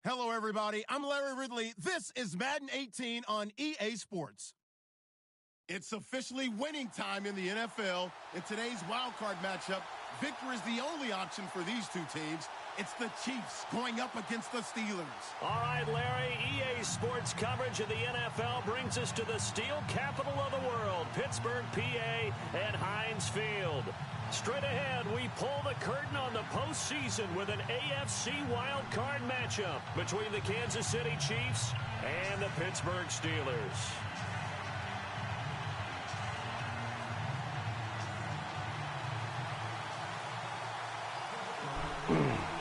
Hello, everybody. I'm Larry Ridley. This is Madden 18 on EA Sports. It's officially winning time in the NFL. In today's Wildcard matchup, victory is the only option for these two teams. It's the Chiefs going up against the Steelers. All right, Larry, EA Sports coverage of the NFL brings us to the steel capital of the world, Pittsburgh, PA, and Heinz Field. Straight ahead, we pull the curtain on the postseason with an AFC wildcard matchup between the Kansas City Chiefs and the Pittsburgh Steelers.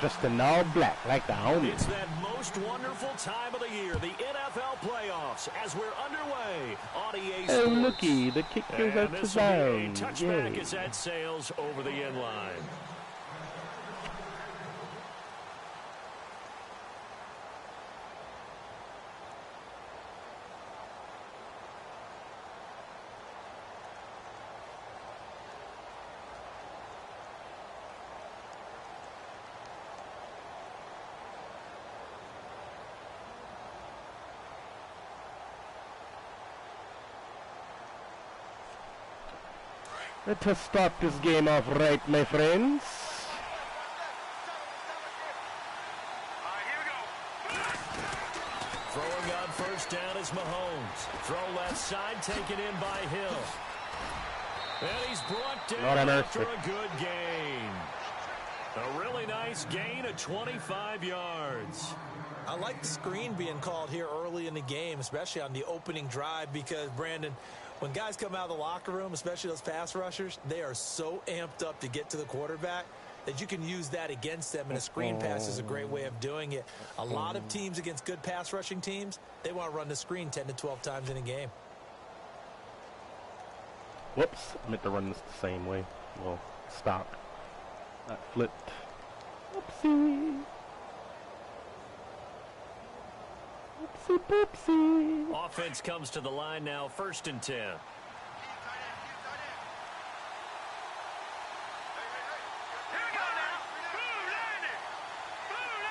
Just an all black like the homie. It's that most wonderful time of the year, the NFL playoffs, as we're underway on EA Sports. Hey, looky, the kick goes out to down. Touchback as that sails over the end line. Let us start this game off right, my friends. Throwing on first down is Mahomes. Throw left side, taken in by Hill. And he's brought down after a good gain. A really nice gain of 25 yards. I like the screen being called here early in the game, especially on the opening drive, because, Brandon, when guys come out of the locker room, especially those pass rushers, they are so amped up to get to the quarterback that you can use that against them, and a screen pass is a great way of doing it. A lot of teams against good pass rushing teams, they want to run the screen 10 to 12 times in a game. Whoops, I meant to run this the same way. Well, stop. Not flipped. Oopsie. Oopsie poopsie. Offense comes to the line now, 1st and 10.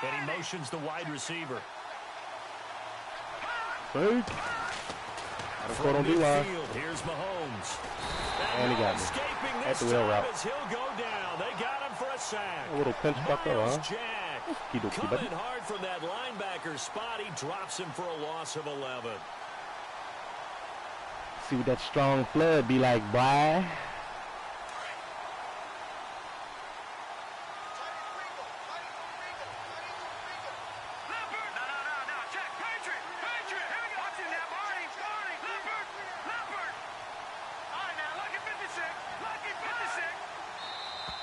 And he motions the wide receiver. Fake. From midfield, here's Mahomes. And he got me. Escaping At this the wheel time route. as he'll go down. They got him for a sack. A little pinch buckle, huh? Jack coming hard from that linebacker spot. He drops him for a loss of 11. See what that strong flood be like, boy.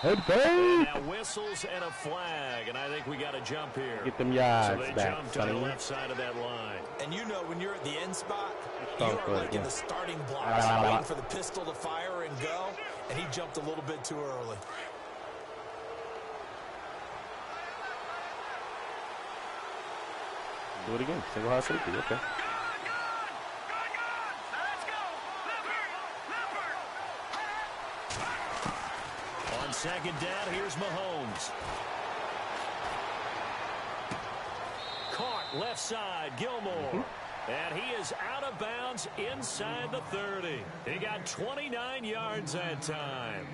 And now whistles and a flag, and I think we got to jump here. Get them yards so they back, jump to the left side of that line. And you know, when you're at the end spot, you are like in the starting blocks, waiting for the pistol to fire and go, and he jumped a little bit too early. Do it again. Single high safety. Okay. On 2nd down, here's Mahomes. Caught left side, Gilmore. And he is out of bounds inside the 30. He got 29 yards that time.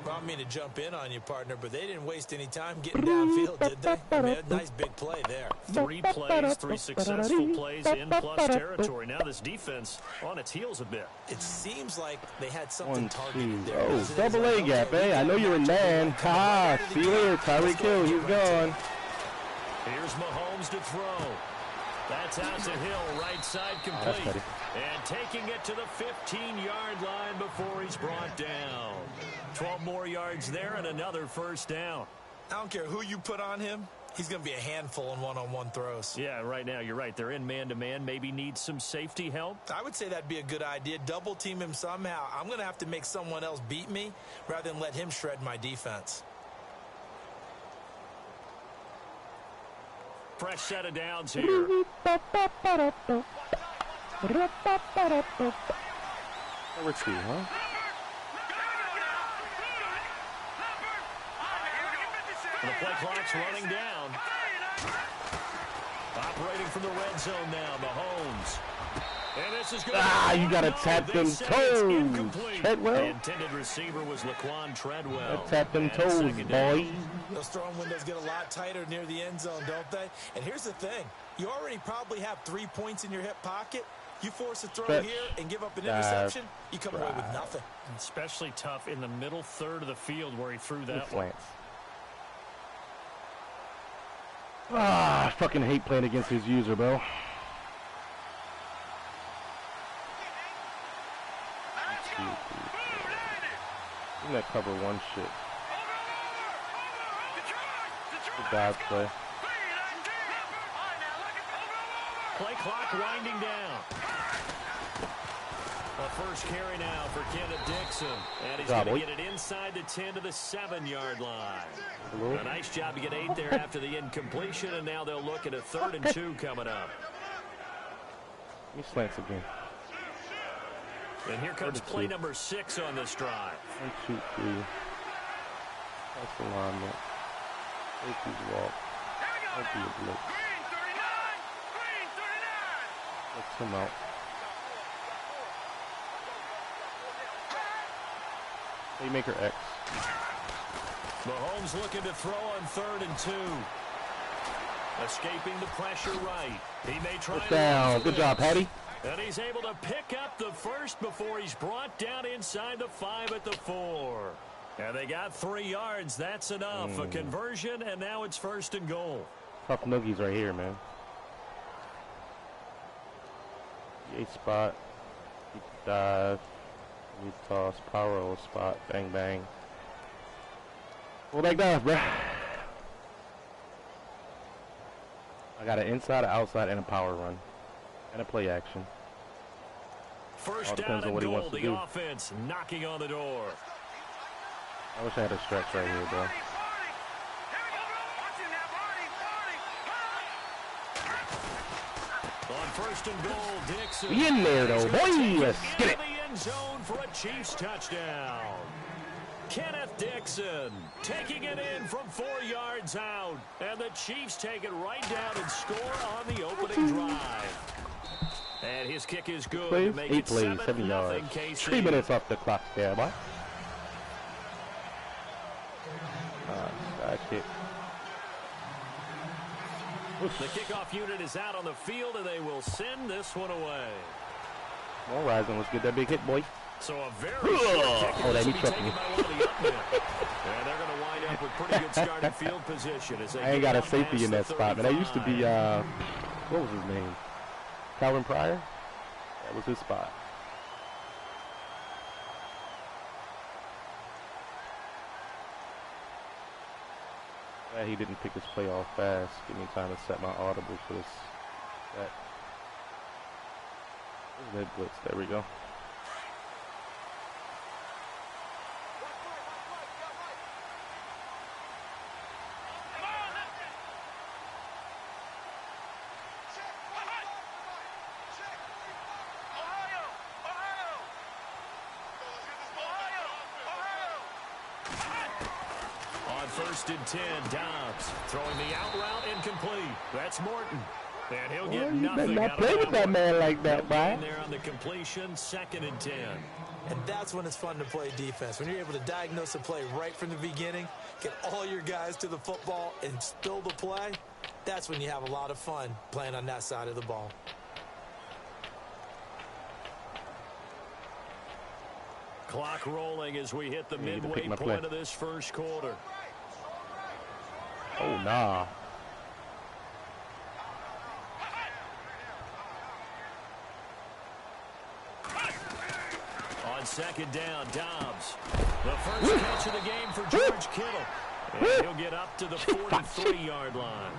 I don't mean to jump in on you, partner, but they didn't waste any time getting downfield, did they? I mean, a nice big play there. 3 plays, 3 successful plays in plus territory. Now this defense on its heels a bit. It seems like they had something targeted there. Oh, double A gap, eh? I know you're in man. Ha! See you later, Tyreek Hill. He's gone. Here's Mahomes to throw. That's out to Hill, right side complete. And taking it to the 15-yard line before he's brought down. 12 more yards there and another 1st down. I don't care who you put on him. He's going to be a handful in one-on-one throws. Yeah, right now, you're right. They're in man-to-man. Maybe need some safety help. I would say that'd be a good idea. Double team him somehow. I'm going to have to make someone else beat me rather than let him shred my defense. Fresh set of downs here. Number 2, huh? The play clock's running down. Operating from the red zone now, Mahomes. And this is good. You got to tap them toes. Treadwell. The intended receiver was Laquan Treadwell. Tap them toes, boy. Those throwing windows get a lot tighter near the end zone, don't they? And here's the thing. You already probably have 3 points in your hip pocket. You force a throw here and give up an interception, you come away with nothing. Especially tough in the middle third of the field where he threw that one. I fucking hate playing against his user, bro. In that cover one shit. Good dive play. Play clock winding down. A first carry now for Kenneth Dixon. And he's going to get it inside the 10 to the 7-yard line. A nice job to get 8 there after the incompletion, and now they'll look at a 3rd and 2 coming up. He slants again. And here comes play number 6 on this drive. 1, 2, 3. That's alignment. Safety's walk. That'd be a blitz. Let's him out. Playmaker X. Mahomes looking to throw on 3rd and 2. Escaping the pressure right. He may try to down. Good job, Patty. And he's able to pick up the first before he's brought down inside the 5 at the 4. And they got 3 yards. That's enough. A conversion, and now it's 1st and goal. Tough noogies right here, man. A spot. Deep dive. Mid toss. Power roll spot. Bang, bang. Well, like that, bruh. I got an inside, an outside, and a power run. And a play action. First down and goal, the offense knocking on the door. I wish I had a stretch right here, bro. On 1st and goal, Dixon. We in there, though, boy. Let's get it. The end zone for a Chiefs touchdown. Kenneth Dixon taking it in from 4 yards out. And the Chiefs take it right down and score on the opening drive. And his kick is good. Plays, to make 8 it plays, 7 yards. 3 minutes off the clock there, boy. Side kick. The kickoff unit is out on the field, and they will send this one away. All rising. Let's get that big hit, boy. So a very short kick. That me trucking. And they're going to wind up with pretty good starting field position. As I ain't got a safety in that spot, man. I used to be, what was his name? Calvin Pryor? That was his spot. Glad he didn't pick his play off fast. Give me time to set my audible for this. That blitz. There we go. First and 10, Dobbs throwing the out route incomplete. That's Morton. And he'll get nothing. You better not play with that man like that, boy. There on the completion, 2nd and 10. And that's when it's fun to play defense. When you're able to diagnose a play right from the beginning, get all your guys to the football and spill the play, that's when you have a lot of fun playing on that side of the ball. Clock rolling as we hit the midway point of this first quarter. Oh, nah. On 2nd down, Dobbs. The first catch of the game for George Kittle. And he'll get up to the 43-yard line.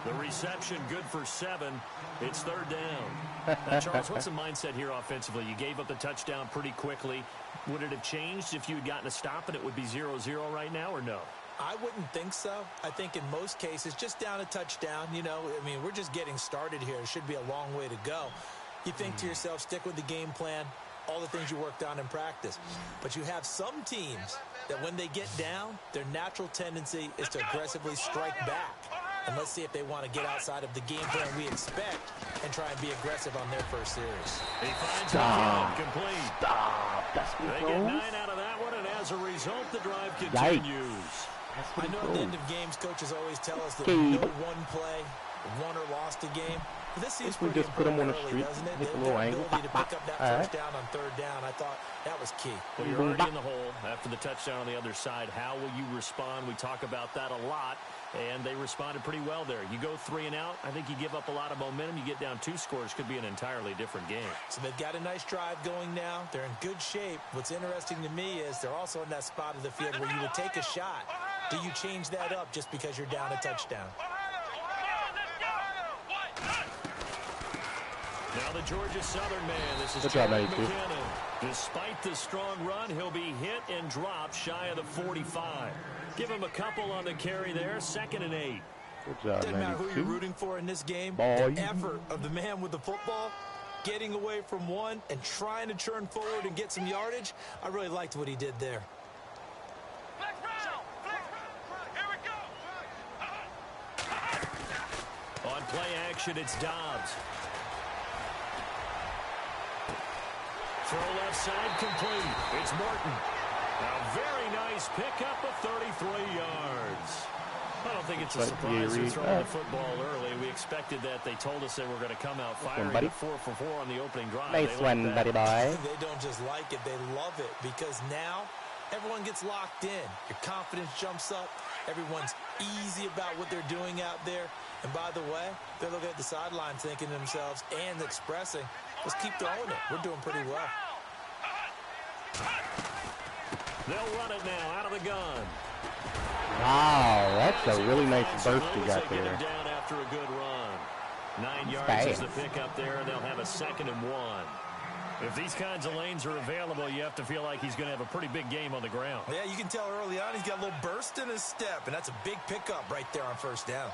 The reception good for 7. It's 3rd down. Now, Charles, what's the mindset here offensively? You gave up the touchdown pretty quickly. Would it have changed if you had gotten a stop and it would be 0-0 right now, or no? I wouldn't think so. I think in most cases, just down a touchdown, you know, I mean, we're just getting started here. It should be a long way to go. You think to yourself, stick with the game plan, all the things you worked on in practice. But you have some teams that when they get down, their natural tendency is to aggressively strike back. And let's see if they want to get outside of the game plan we expect and try and be aggressive on their first series. He finds McKinnon complete. That's They get 9 out of that one, and as a result, the drive continues. I know at the end of games, coaches always tell us that no one play won or lost a game. But this seems pretty just put them on the early, street, doesn't it? hit the little angle. Ability to pick up that first down on third down, I thought that was key. Well, you're already in the hole after the touchdown on the other side. How will you respond? We talk about that a lot, and they responded pretty well there. You go 3 and out, I think you give up a lot of momentum. You get down 2 scores, could be an entirely different game. So they've got a nice drive going now. They're in good shape. What's interesting to me is they're also in that spot of the field where you would take a shot. Do you change that up just because you're down a touchdown? Now the Georgia Southern man. This is McKinnon. Despite the strong run, he'll be hit and dropped shy of the 45. Give him a couple on the carry there. 2nd and 8. Good job, Doesn't matter who you're rooting for in this game. Ball. The effort of the man with the football, getting away from one and trying to churn forward and get some yardage. I really liked what he did there. On play action, it's Dobbs. Throw left side complete. It's Morton. A very nice pickup of 33 yards. I don't think it's a surprise they're throwing the football early. We expected that. They told us they were going to come out firing at 4 for 4 on the opening drive. Nice one, buddy boy. They don't just like it, they love it, because now everyone gets locked in. Your confidence jumps up. Everyone's easy about what they're doing out there. And by the way, they're looking at the sideline thinking to themselves and expressing, let's keep throwing it. We're doing pretty well. They'll run it now out of the gun. Wow, that's a really nice burst you got Get him there. down after a good run. 9 yards is the pickup there, and they'll have a 2nd and 1. If these kinds of lanes are available, you have to feel like he's going to have a pretty big game on the ground. Yeah, you can tell early on he's got a little burst in his step, and that's a big pickup right there on first down.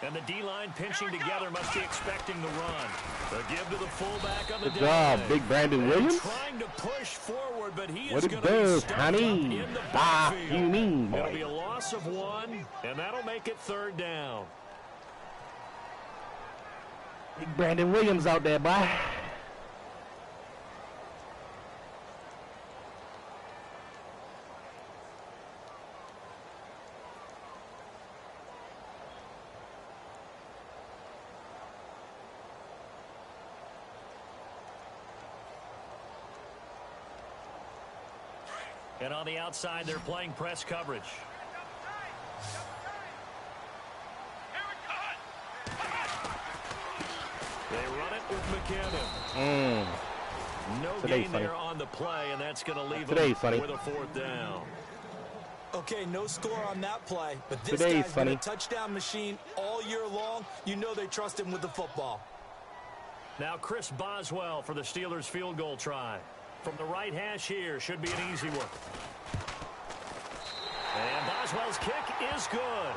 And the D-line pinching together, must be expecting the run. The give to the fullback on the Good job, big Brandon Williams. Trying to push forward, but he What is it going to be does, stuck honey? up in the Ah, backfield. you mean, It'll boy. be a loss of 1, and that'll make it 3rd down. Big Brandon Williams out there, boy. And on the outside, they're playing press coverage. They run it with McKinnon. No gain there on the play, and that's going to leave them with a 4th down. Okay, no score on that play, but this Today's guy's been a touchdown machine all year long. You know they trust him with the football. Now Chris Boswell for the Steelers field goal try. From the right hash here, should be an easy one. And Boswell's kick is good.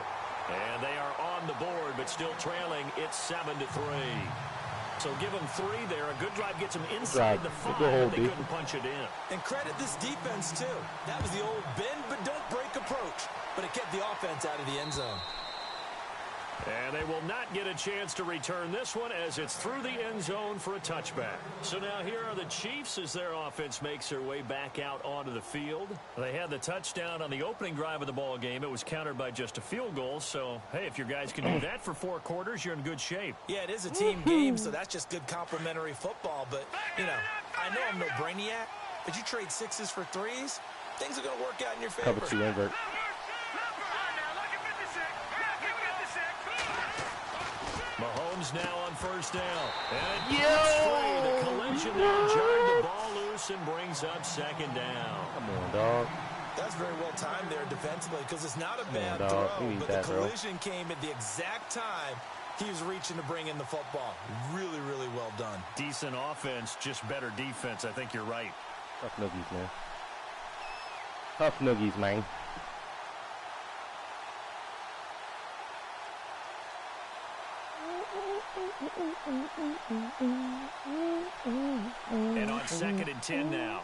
And they are on the board, but still trailing. It's 7-3. So give them 3 there. A good drive gets them inside the 5. They couldn't punch it in. And credit this defense, too. That was the old bend but don't break approach. But it kept the offense out of the end zone. And they will not get a chance to return this one as it's through the end zone for a touchback. So now here are the Chiefs as their offense makes their way back out onto the field. They had the touchdown on the opening drive of the ball game. It was countered by just a field goal. So, hey, if your guys can do that for 4 quarters, you're in good shape. Yeah, it is a team game, so that's just good complimentary football. But, you know, I know I'm no brainiac, but you trade 6s for 3s, things are going to work out in your favor. Cover 2 invert. Mahomes now on first down. And the collision there jarred the ball loose and brings up 2nd down. Come on, dog. That's very well timed there defensively because it's not a bad throw, but the collision came at the exact time he was reaching to bring in the football. Really, really well done. Decent offense, just better defense. I think you're right. Tough noogies, man. Tough noogies, man. And on 2nd and 10 now.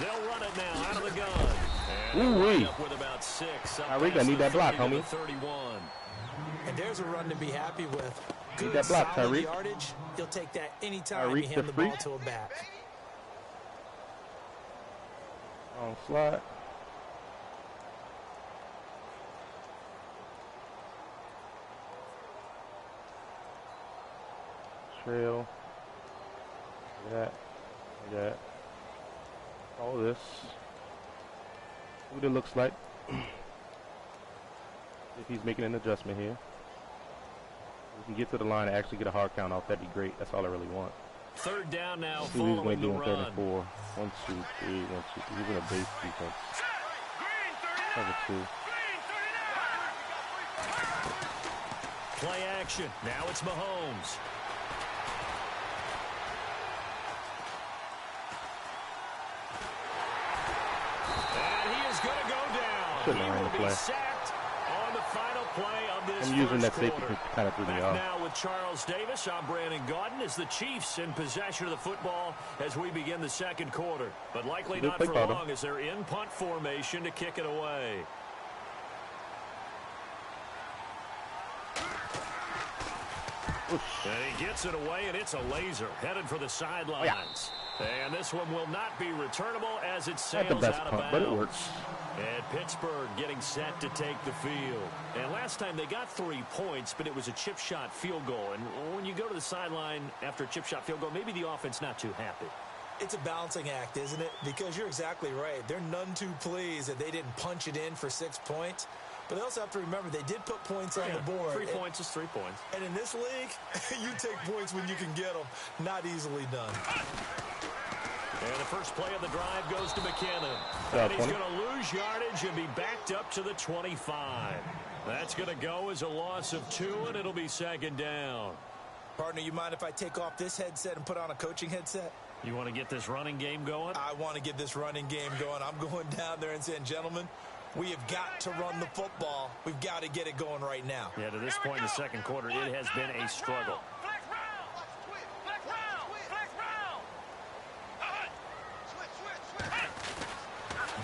They'll run it now out of the gun. Ooh-wee. Up with about 6. Tyreek, I need that block, homie. 31. And there's a run to be happy with. Need that block, solid Tyreek. yardage. He'll take that anytime Tyreek you hand the the ball freak. to a back. On slot. Trail. That. That. All this. What it looks like. If he's making an adjustment here. We can get to the line and actually get a hard count off. That'd be great. That's all I really want. 3rd down now See what he's going following to the do in 3rd run. and 4. 1, 2, 3, 1, 2, 3. He's in a base defense. Cover 2. Play action. Now it's Mahomes. And he is going to go down. Shouldn't have He ran will the be play. sacked on the final play of this I'm using that first safety quarter. to kind of threw me Back off. now with Charles Davis. I'm Brandon Gaudin as the Chiefs in possession of the football as we begin the 2nd quarter. But likely Good not play for call, long as they're in punt formation to kick it away. And he gets it away, and it's a laser headed for the sidelines. And this one will not be returnable as it Not the sails best out of punt, bounds. but it works. And Pittsburgh getting set to take the field. And last time they got 3 points, but it was a chip shot field goal. And when you go to the sideline after a chip shot field goal, maybe the offense not too happy. It's a balancing act, isn't it? Because you're exactly right. They're none too pleased that they didn't punch it in for 6 points. But they also have to remember they did put points on the board. 3 points is 3 points. And in this league, you take points when you can get them. Not easily done. And the first play of the drive goes to McKinnon. Yeah, And he's 20. going to lose yardage and be backed up to the 25. That's going to go as a loss of 2, and it'll be 2nd down. Partner, you mind if I take off this headset and put on a coaching headset? You want to get this running game going? I want to get this running game going. I'm going down there and saying, gentlemen, we have got to run the football. We've got to get it going right now. Yeah, to this point in the 2nd quarter, it has been a struggle.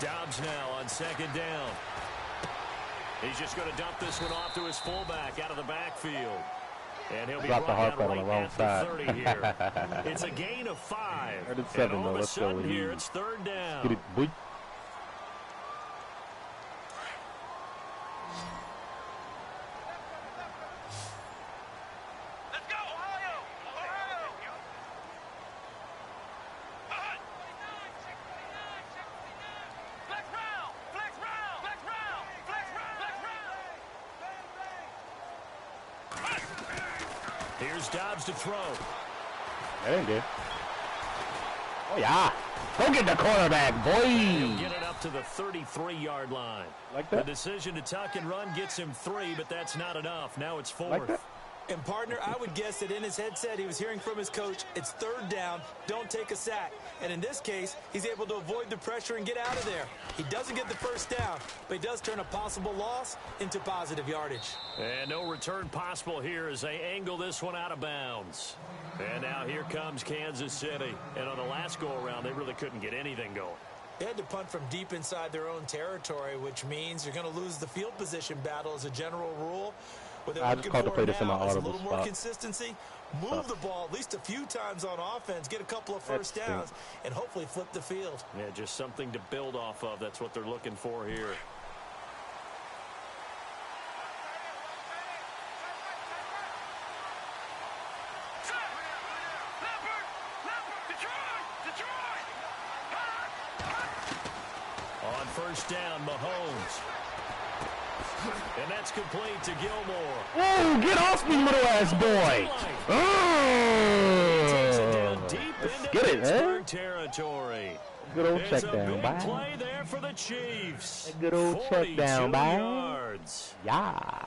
Dobbs now on 2nd down. He's just going to dump this one off to his fullback out of the backfield. And he'll be Dropped the brought hard down part on the right wrong at side. the 30 here. It's a gain of 5. 3rd and 7, and all though. of a Let's go sudden with here, you. it's 3rd down. Get it, boy. Here's Dobbs to throw. That ain't good. Oh, yeah. Go get the quarterback, He'll boy. get it up to the 33-yard line. Like The that? decision to tuck and run gets him 3, but that's not enough. Now it's 4th. Like that? And, partner, I would guess that in his headset he was hearing from his coach, it's 3rd down, don't take a sack. And in this case, he's able to avoid the pressure and get out of there. He doesn't get the 1st down, but he does turn a possible loss into positive yardage. And no return possible here as they angle this one out of bounds. And now here comes Kansas City. And on the last go-around, they really couldn't get anything going. They had to punt from deep inside their own territory, which means you're going to lose the field position battle as a general rule. What they're I just looking called to for play this in my now is a audible little more spot. consistency, move the ball at least a few times on offense, get a couple of first That downs, and hopefully flip the field. Yeah, just something to build off of. That's what they're looking for here. On 1st down, Mahomes. And that's complete to Gilmore. Whoa, get off me, little ass boy. Takes it down Oh. deep Let's into get it, Pittsburgh huh? territory. Good old It's check a down, big bye. play there for the Chiefs. A good old check down, 42 bye. yards. Yeah.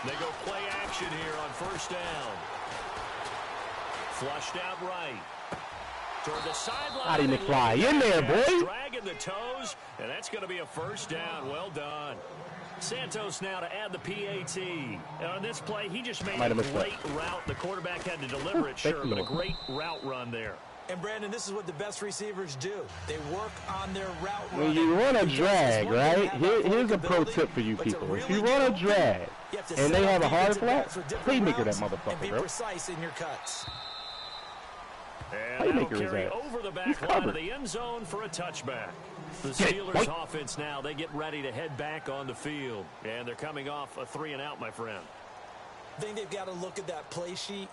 They go play action here on first down. Flushed out right. Toward the sideline. How did he fly in there, boy? Dragging the toes, and that's going to be a first down. Well done. Santos now to add the PAT. And on this play, he just made a great route. The quarterback had to deliver it, sure, but a great route run there. And, Brandon, this is what the best receivers do. They work on their route running. When you run a drag, right, here's a pro tip for you people. If you run a drag and they have a hard flat, playmaker that motherfucker, be bro. precise in your cuts. And that'll carry over the back line of the end zone for a touchback. The Steelers offense now, they get ready to head back on the field. And they're coming off a 3-and-out, my friend. I think they've got to look at that play sheet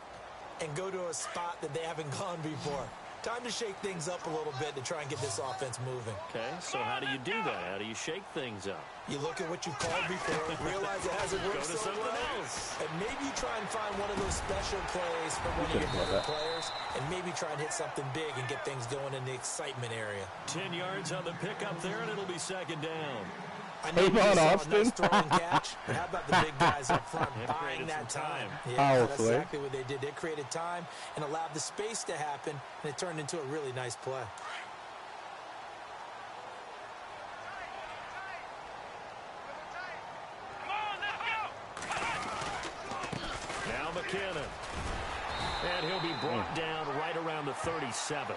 and go to a spot that they haven't gone before. Time to shake things up a little bit to try and get this offense moving. Okay, so how do you do that? How do you shake things up? You look at what you've called before, realize it hasn't worked Go to so something well, else. and maybe you try and find one of those special plays from one of your better players, and maybe try and hit something big and get things going in the excitement area. 10 yards on the pickup there, and it'll be second down. I know you saw a nice throw and catch, but how about the big guys up front buying that time? Yeah, that's exactly what they did. They created time and allowed the space to happen, and it turned into a really nice play. Now McKinnon. And he'll be brought down right around the 37.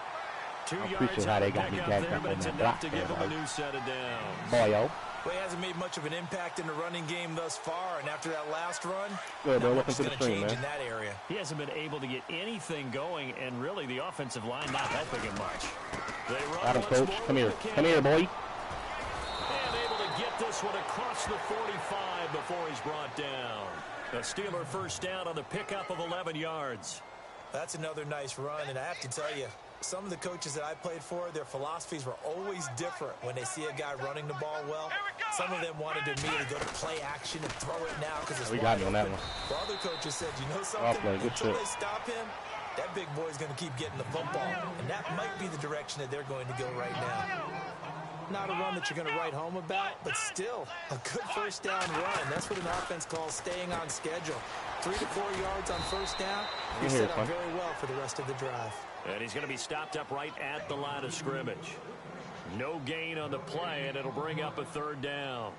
2 yards how out they of got me pickup gagged there, up but on it's that enough block to give him a new set of downs. Boyo. Well, he hasn't made much of an impact in the running game thus far, and after that last run, good, not bro. much Looking is for the going to screen, change man. in that area. He hasn't been able to get anything going, and really the offensive line not helping him much. They run Got him, once coach. more Come here. with McKinnon. Come here, boy. And able to get this one across the 45 before he's brought down. A Steeler first down on the pickup of 11 yards. That's another nice run, and I have to tell you, some of the coaches that I played for, their philosophies were always different when they see a guy running the ball well. Some of them wanted to immediately go to play action and throw it now because it's We got me on that one. While other coaches said, you know something, play. Good until shit. they stop him, that big boy's going to keep getting the football, and that might be the direction that they're going to go right now. Not a run that you're going to write home about, but still a good first down run. That's what an offense calls staying on schedule. 3 to 4 yards on first down. You're set up very well for the rest of the drive. And he's going to be stopped up right at the line of scrimmage. No gain on the play, and it'll bring up a third down.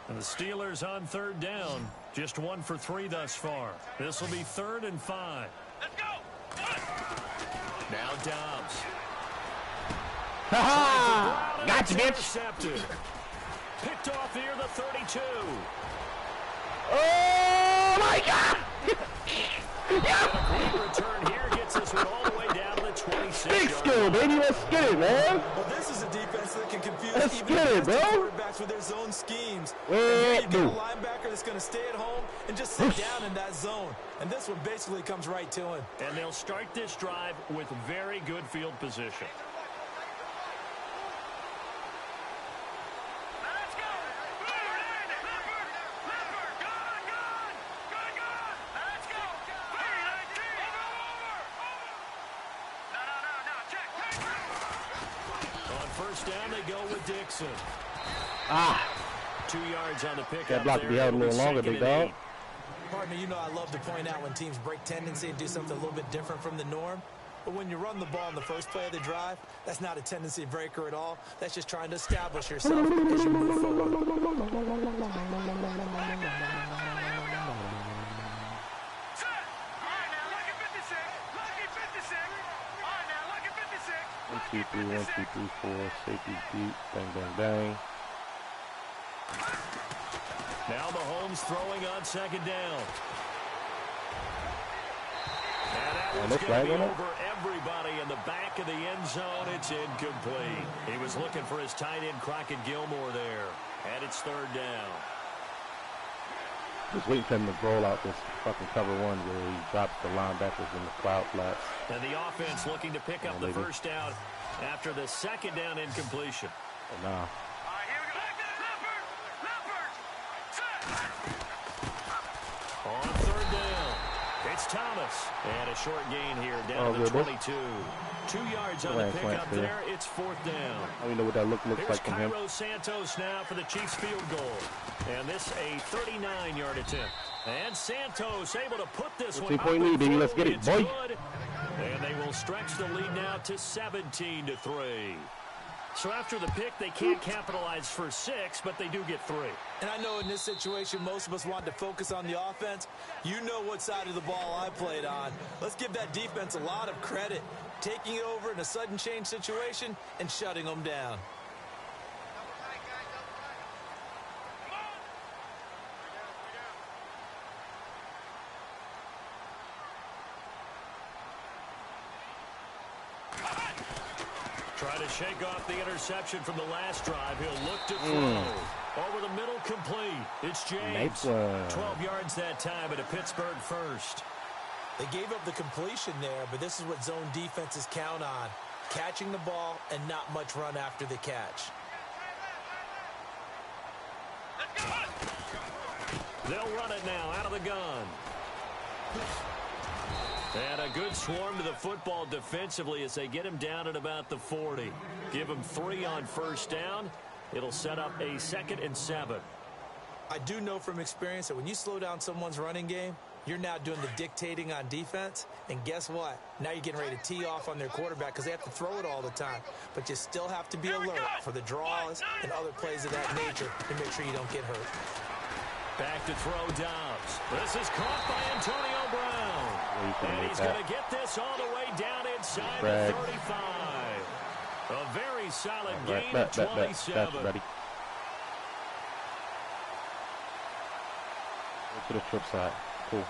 And the Steelers on third down. Just 1 for 3 thus far. This will be 3rd and 5. Let's go. Now Dobbs. Ha-ha! Gotcha, bitch. Intercepted. Picked off near the 32. Oh, my God! And a great return here gets this one all the way down to the 26. Big skill, baby. Let's get it, man. Well, this is a defense that can confuse Let's even get it, the best bro. quarterbacks with their zone schemes. Well, And here you get a dude. linebacker that's going to stay at home and just sit down in that zone. And this one basically comes right to him. And they'll start this drive with very good field position. Let's go. Leopard. Good. Let's go. No. Check. On first down, they go with Dixon. 2 yards on the pickup. That block there. be held a It'll little longer, second big and dog. 8. Partner, you know I love to point out when teams break tendency and do something a little bit different from the norm. But when you run the ball in the first play of the drive, that's not a tendency breaker at all. That's just trying to establish yourself as you move forward. All right, now look at 56. All right, now look at 56. 1, 2, 3, 1, 2, 3, 4. Safety deep. Bang, bang, bang. Now Mahomes throwing on second down. And that one's going to be over everybody in the back of the end zone. It's incomplete. He was looking for his tight end, Crockett Gilmore, there. And it's third down. Just waiting for him to roll out this fucking cover one where he drops the linebackers in the cloud flats. And the offense looking to pick up the first down after the second down incompletion. But nah. On third down, it's Thomas. And a short gain here down to the 22. 2 yards on the pickup there. It's 4th down. I don't even know what that looks like from him. Cairo Santos now for the Chiefs field goal. And this a 39-yard attempt. And Santos able to put this one up. Baby. Let's get it, boy. Good. And they will stretch the lead now to 17-3. So after the pick, they can't capitalize for 6, but they do get 3. And I know in this situation, most of us wanted to focus on the offense. You know what side of the ball I played on. Let's give that defense a lot of credit, taking it over in a sudden change situation and shutting them down. Try to shake off the interception from the last drive. He'll look to throw. Over the middle, complete. It's James. 12 yards that time at a Pittsburgh first. They gave up the completion there, but this is what zone defenses count on. Catching the ball and not much run after the catch. They'll run it now out of the gun. And a good swarm to the football defensively as they get him down at about the 40. Give him 3 on first down. It'll set up a 2nd and 7. I do know from experience that when you slow down someone's running game, you're now doing the dictating on defense. And guess what? Now you're getting ready to tee off on their quarterback because they have to throw it all the time. But you still have to be alert for the draws and other plays of that nature to make sure you don't get hurt. Back to throw Dobbs. This is caught by Antonio Brown. And he's going to get this all the way down inside the 35. A very solid gain of 27. To the trip side. Cool.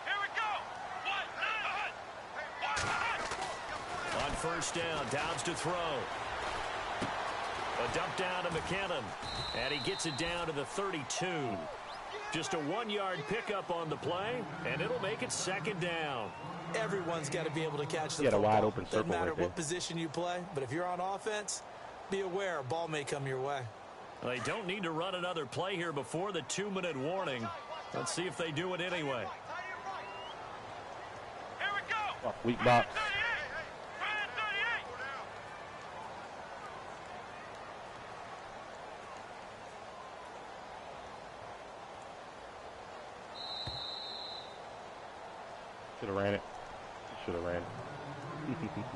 Here we go. On first down, Dobbs to throw. A dump down to McKinnon. And he gets it down to the 32. Just a 1-yard pickup on the play, and it'll make it 2nd down. Everyone's got to be able to catch the football. a wide open circle. Doesn't matter right there. what position you play, but if you're on offense, be aware a ball may come your way. They don't need to run another play here before the 2-minute warning. Let's see if they do it anyway. Here we go. Oh, weak box. Should have ran it.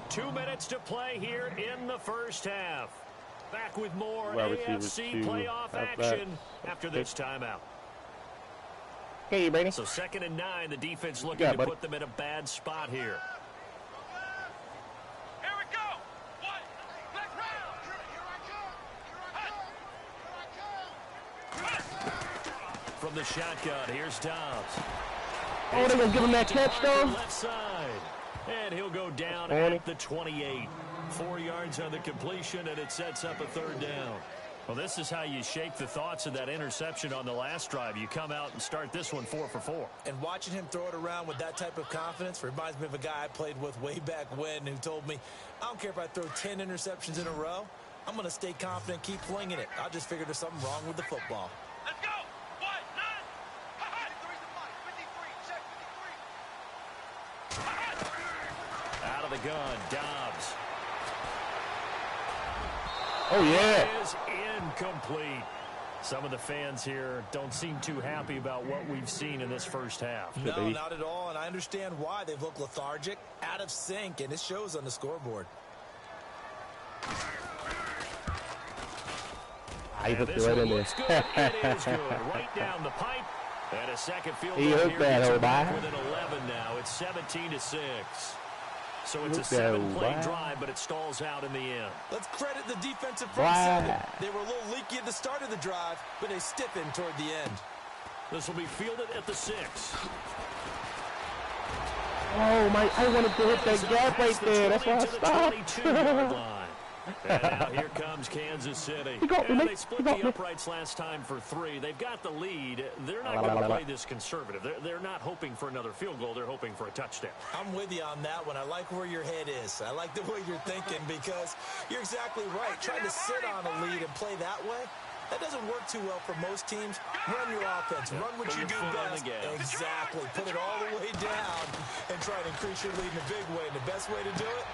2 minutes to play here in the first half. Back with more AFC playoff action after this timeout. Hey, Brady. So 2nd and 9, the defense looking to put them in a bad spot here. Here we go. From the shotgun, here's Dobbs. Oh, they're going to give him that catch, though? Left side. And he'll go down at the 28. 4 yards on the completion, and it sets up a 3rd down. Well, this is how you shake the thoughts of that interception on the last drive. You come out and start this one 4 for 4. And watching him throw it around with that type of confidence reminds me of a guy I played with way back when who told me, I don't care if I throw 10 interceptions in a row. I'm going to stay confident, keep flinging it. I just figured there's something wrong with the football. Let's go. Out of the gun, Dobbs. Oh, yeah. It is incomplete. Some of the fans here don't seem too happy about what we've seen in this first half. No, not at all, and I understand why. They've looked lethargic, out of sync, and it shows on the scoreboard. I hooked it right in there. It is good. Right down the pipe. And a second field goal he hooked that whole by. Within 11 now. It's 17-6. So it's a 7-play drive, but it stalls out in the end. Let's credit the defensive front seven. They were a little leaky at the start of the drive, but they stiffened toward the end. This will be fielded at the 6. Oh, my, I wanted to hit that gap right there. That's why I stopped. And now here comes Kansas City. And they split the uprights last time for 3. They've got the lead. They're not going to play this conservative. They're not hoping for another field goal. They're hoping for a touchdown. I'm with you on that one. I like where your head is. I like the way you're thinking because you're exactly right. Trying to sit on a lead and play that way, That doesn't work too well for most teams. Run your offense. Run what you do best. Exactly. Put it all the way down and try to increase your lead in a big way. And the best way to do it,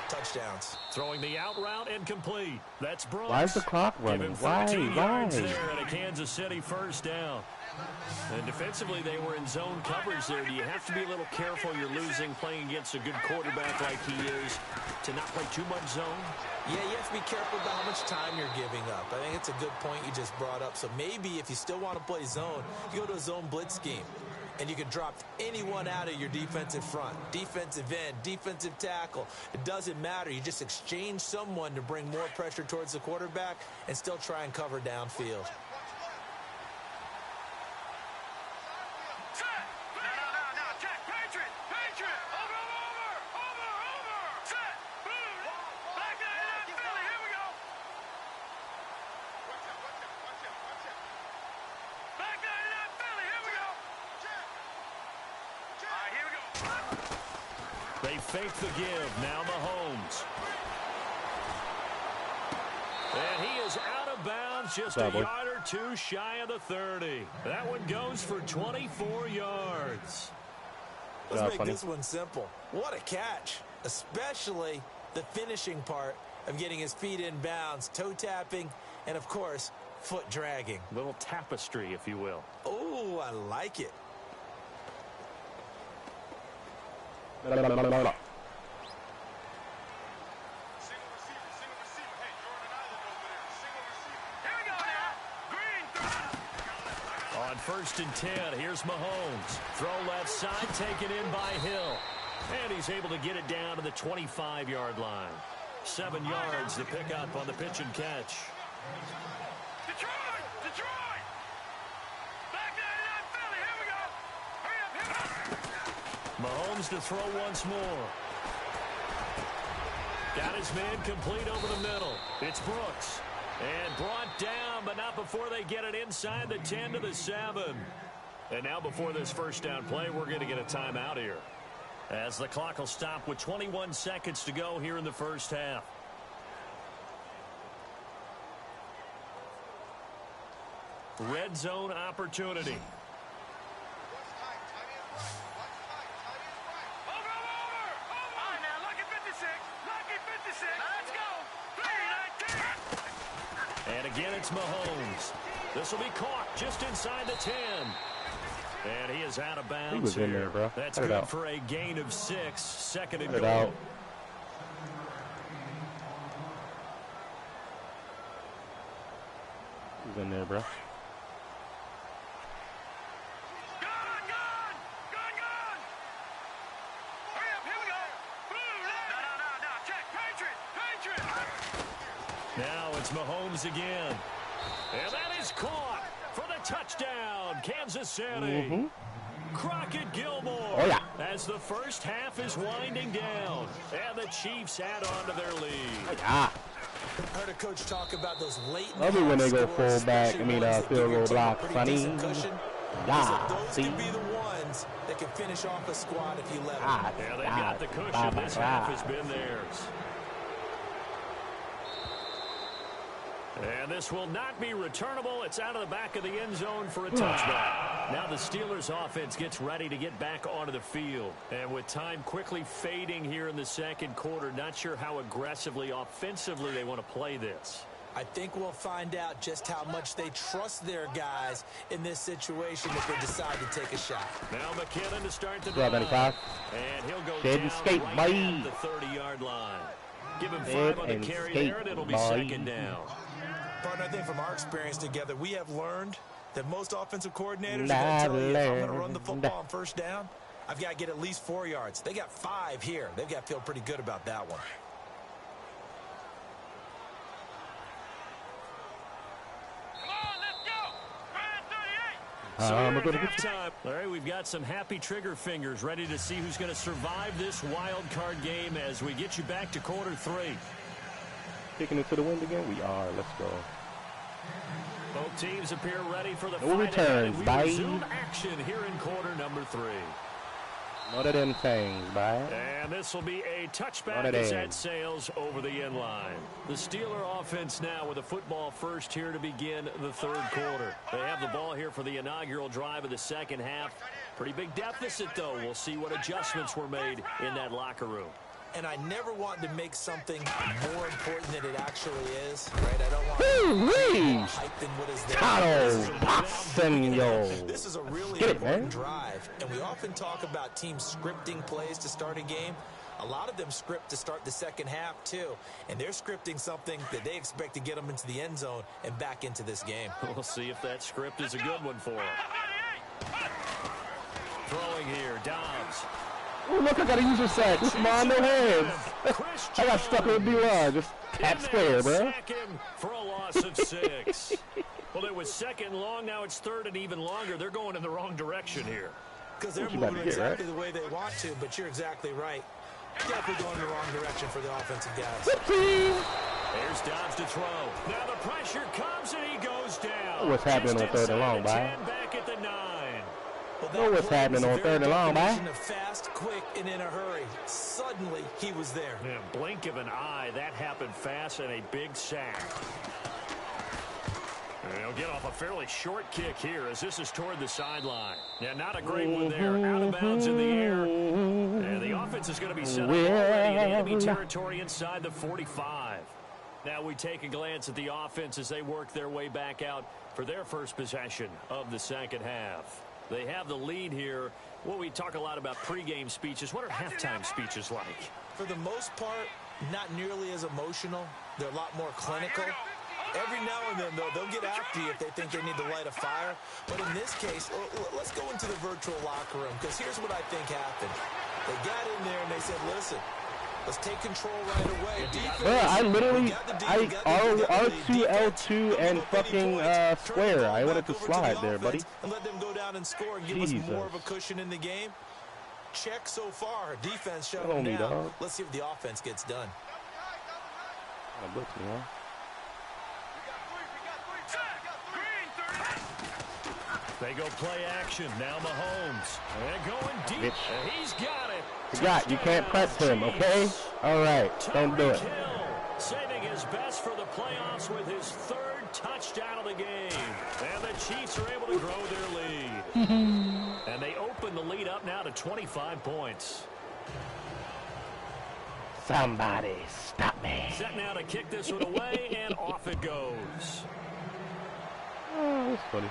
touchdowns. Throwing the out route and complete. That's Brooks. Why is the clock running? Why? Yards there and a Kansas City first down. And defensively, they were in zone coverage there. Do you have to be a little careful? You're losing playing against a good quarterback like he is to not play too much zone? Yeah, you have to be careful about how much time you're giving up. I think it's a good point you just brought up. So maybe if you still want to play zone, you go to a zone blitz scheme. And you can drop anyone out of your defensive front. Defensive end, defensive tackle. It doesn't matter. You just exchange someone to bring more pressure towards the quarterback and still try and cover downfield. They fake the give. Now Mahomes. And he is out of bounds, just a yard or two shy of the 30. That one goes for 24 yards. Let's make this one simple. What a catch, especially the finishing part of getting his feet in bounds, toe tapping, and, of course, foot dragging. Little tapestry, if you will. Oh, I like it. On 1st and 10, here's Mahomes. Throw left side, taken in by Hill. And he's able to get it down to the 25-yard line. 7 yards to pick up on the pitch and catch. Detroit! Back 99 Philly, here we go! Hurry up! Mahomes to throw once more. Got his man complete over the middle. It's Brooks. And brought down, but not before they get it inside the 10 to the 7. And now before this first down play, we're going to get a timeout here, as the clock will stop with 21 seconds to go here in the first half. Red zone opportunity. And again, it's Mahomes. This will be caught just inside the 10. And he is out of bounds. He was in there, bro. That's good for a gain of 6. Second and goal. He's in there, bro. Now it's Mahomes again. And that is caught for the touchdown, Kansas City. Crockett Gilmore. As the first half is winding down. And the Chiefs add on to their lead. I heard a coach talk about those late love it when they go full back. I mean, field goal block. Funny. Those can be the ones that can finish off a squad if you let them. Yeah, they've got the cushion. This half has been theirs. And this will not be returnable. It's out of the back of the end zone for a touchback. Now the Steelers offense gets ready to get back onto the field. And with time quickly fading here in the second quarter, not sure how aggressively, offensively they want to play this. I think we'll find out just how much they trust their guys in this situation if they decide to take a shot. Now McKinnon to start the drive. And he'll go down right at the 30-yard line. Give him 5 on the carry there, and it'll be second down. Partner, I think from our experience together, we have learned that most offensive coordinators are going to tell you, if I'm going to run the football on first down, I've got to get at least 4 yards. They got 5 here. They've got to feel pretty good about that one. So halftime. All right, we've got some happy trigger fingers ready to see who's going to survive this wild card game as we get you back to quarter 3. Kicking it to the wind again? We are. Let's go. Both teams appear ready for the no returns. We resume action here in quarter number 3. One of them things, bye. And this will be a touchback as that sails over the end line. The Steeler offense now with a football first here to begin the third quarter. They have the ball here for the inaugural drive of the second half. Pretty big deficit, though. We'll see what adjustments were made in that locker room. And I never want to make something more important than it actually is, right? I don't want to be more hype than what is there. This is a really important drive, and we often talk about teams scripting plays to start a game. A lot of them script to start the second half, too, and they're scripting something that they expect to get them into the end zone and back into this game. We'll see if that script is a good one for them. Throwing here, Dobbs. Oh, look, I got a user sack. This is my no hands. I got stuck with B-line. Just tap square, bro. For a loss of 6. Well, it was second long. Now it's third and even longer. They're going in the wrong direction here. Because they're moving exactly the way they want to, but you're exactly right. Definitely going in the wrong direction for the offensive guys. There's Dobbs to throw. Now the pressure comes and he goes down. What's happening on third and long, bye? Back at the 9. Know what's happening on third and long, man. Fast, quick, and in a hurry. Suddenly, he was there. Yeah, blink of an eye. That happened fast and a big sack. And he'll get off a fairly short kick here as this is toward the sideline. Yeah, not a great one there. Out of bounds in the air. And the offense is going to be set up already in enemy territory inside the 45. Now we take a glance at the offense as they work their way back out for their first possession of the second half. They have the lead here. Well, we talk a lot about pregame speeches. What are halftime speeches like? For the most part, not nearly as emotional. They're a lot more clinical. Every now and then, though, they'll get after you if they think they need to light a fire. But in this case, let's go into the virtual locker room, because here's what I think happened. They got in there and they said, listen, let's take control right away. I literally, R2, L2, and fucking square. I wanted to slide there, buddy. And let them go down and score and give us more of a cushion in the game. Check so far. Defense shut them down. Let's see if the offense gets done. Blitz me, huh? They go play action. Now Mahomes. They're going deep. He's got it. You can't press him, okay? All right, don't do it. Saving his best for the playoffs with his third touchdown of the game. And the Chiefs are able to grow their lead. And they open the lead up now to 25 points. Somebody stop me. Set now to kick this one away, and off it goes. Oh, that's funny.